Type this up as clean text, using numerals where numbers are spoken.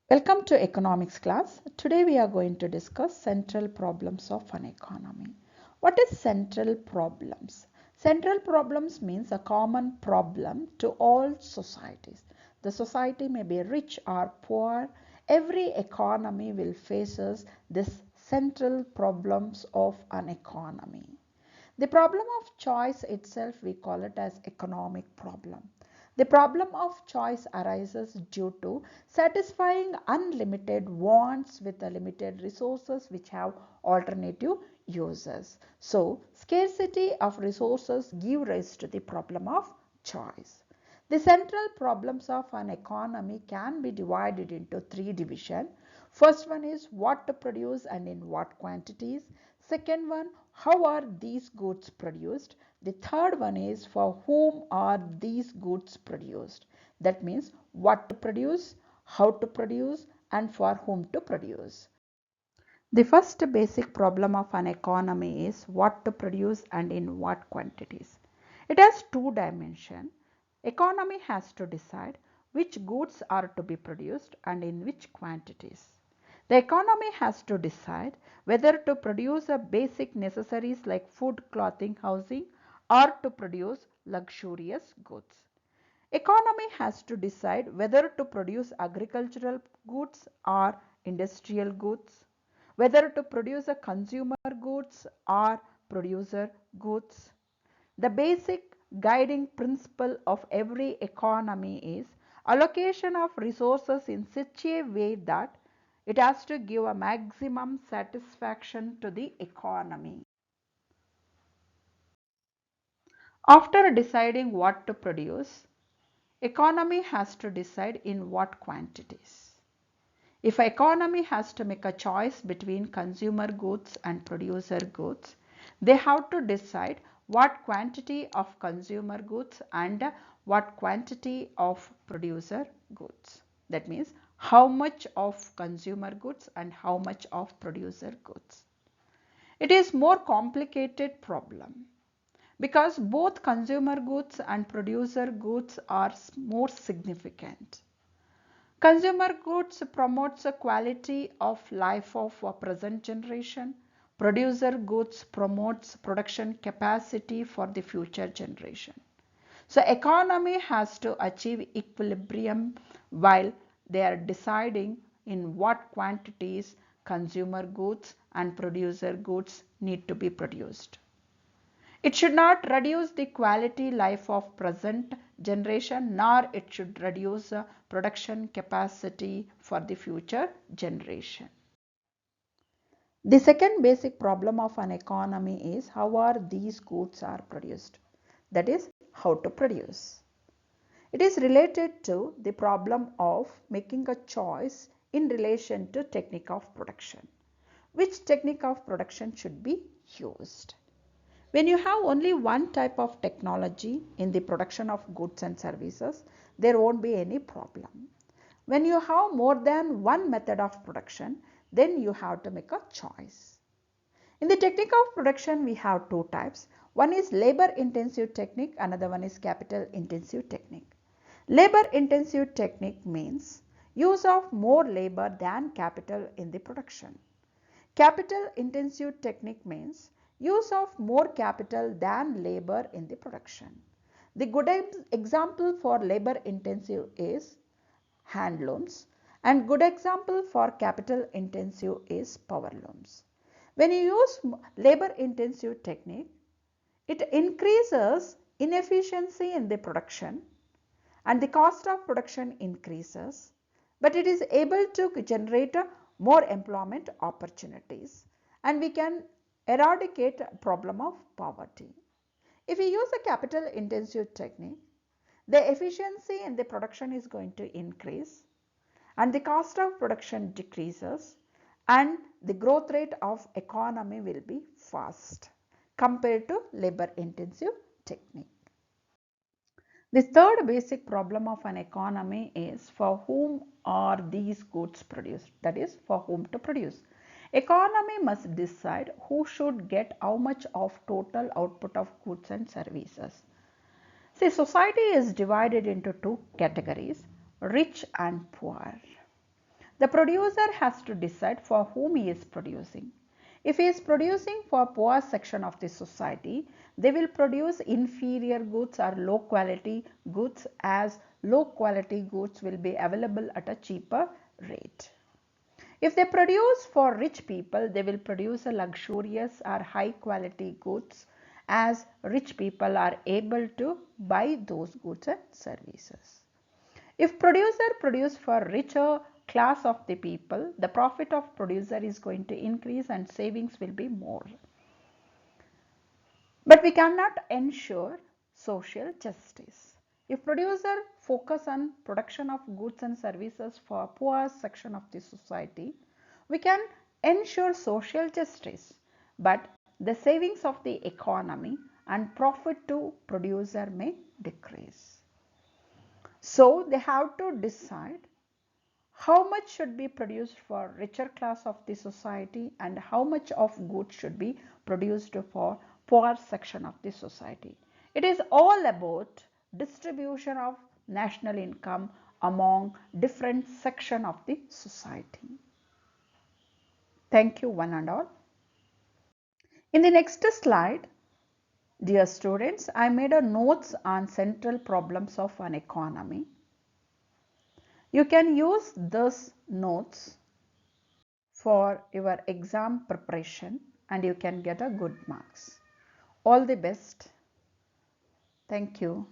Welcome to economics class. Today we are going to discuss central problems of an economy. What is central problems? Central problems means a common problem to all societies. The society may be rich or poor. Every economy will faces this central problems of an economy. The problem of choice itself, we call it as economic problem. The problem of choice arises due to satisfying unlimited wants with the limited resources which have alternative uses. So, scarcity of resources give rise to the problem of choice. The central problems of an economy can be divided into three divisions. First one is what to produce and in what quantities. Second one, how are these goods produced? The third one is for whom are these goods produced. That means what to produce, how to produce and for whom to produce. The first basic problem of an economy is what to produce and in what quantities. It has two dimensions. Economy has to decide which goods are to be produced and in which quantities. The economy has to decide whether to produce a basic necessaries like food, clothing, housing or to produce luxurious goods. Economy has to decide whether to produce agricultural goods or industrial goods, whether to produce a consumer goods or producer goods. The basic guiding principle of every economy is allocation of resources in such a way that it has to give a maximum satisfaction to the economy. After deciding what to produce, economy has to decide in what quantities. If economy has to make a choice between consumer goods and producer goods, they have to decide what quantity of consumer goods and what quantity of producer goods. That means how much of consumer goods and how much of producer goods. It is more complicated problem because both consumer goods and producer goods are more significant. Consumer goods promotes the quality of life of a present generation. Producer goods promotes production capacity for the future generation. So economy has to achieve equilibrium while they are deciding in what quantities consumer goods and producer goods need to be produced. It should not reduce the quality life of present generation nor it should reduce production capacity for the future generation. The second basic problem of an economy is how are these goods are produced. That is how to produce. It is related to the problem of making a choice in relation to technique of production. Which technique of production should be used? When you have only one type of technology in the production of goods and services, there won't be any problem. When you have more than one method of production, then you have to make a choice. In the technique of production, we have two types. One is labor intensive technique, another one is capital intensive technique. Labor intensive technique means use of more labor than capital in the production. Capital intensive technique means use of more capital than labor in the production. The good example for labor intensive is handlooms and good example for capital intensive is power looms. When you use labor intensive technique, it increases inefficiency in the production and the cost of production increases, but it is able to generate more employment opportunities and we can eradicate a problem of poverty. If we use a capital intensive technique, the efficiency in the production is going to increase and the cost of production decreases and the growth rate of economy will be fast compared to labor intensive technique. The third basic problem of an economy is for whom are these goods produced, that is for whom to produce. Economy must decide who should get how much of total output of goods and services. See, society is divided into two categories, rich and poor. The producer has to decide for whom he is producing. If he is producing for poor section of the society, they will produce inferior goods or low quality goods, as low quality goods will be available at a cheaper rate. If they produce for rich people, they will produce a luxurious or high quality goods, as rich people are able to buy those goods and services. If producer produce for richer class of the people, the profit of producer is going to increase and savings will be more. But we cannot ensure social justice. If producer focus on production of goods and services for poor section of the society, we can ensure social justice, but the savings of the economy and profit to producer may decrease. So they have to decide how much should be produced for richer class of the society and how much of goods should be produced for poor section of the society. It is all about distribution of national income among different section of the society. Thank you one and all. In the next slide, dear students, I made a notes on central problems of an economy. You can use these notes for your exam preparation and you can get a good marks. All the best. Thank you.